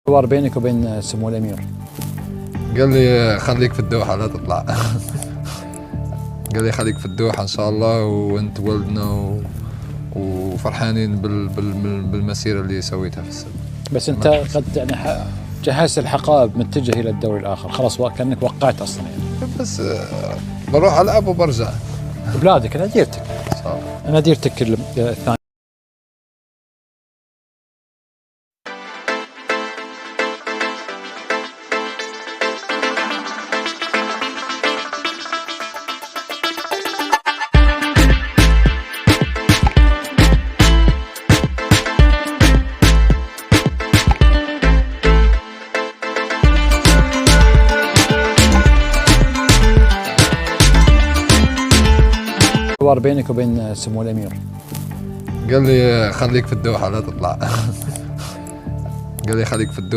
حوار بينك وبين سمو الامير؟ قال لي خليك في الدوحة لا تطلع. قال لي خليك في الدوحة ان شاء الله، وانت ولدنا وفرحانين بالمسيرة اللي سويتها في السنة. بس انت قد يعني جهزت الحقائب متجه الى الدوري الاخر، خلاص كانك وقعت اصلا يعني. بس بروح العب وبرجع. بلادك، انا ديرتك، انا ديرتك الثاني. حوار بينك وبين سمو الامير؟ قال لي خليك في الدوحة لا تطلع. قال لي خليك في الدوحة.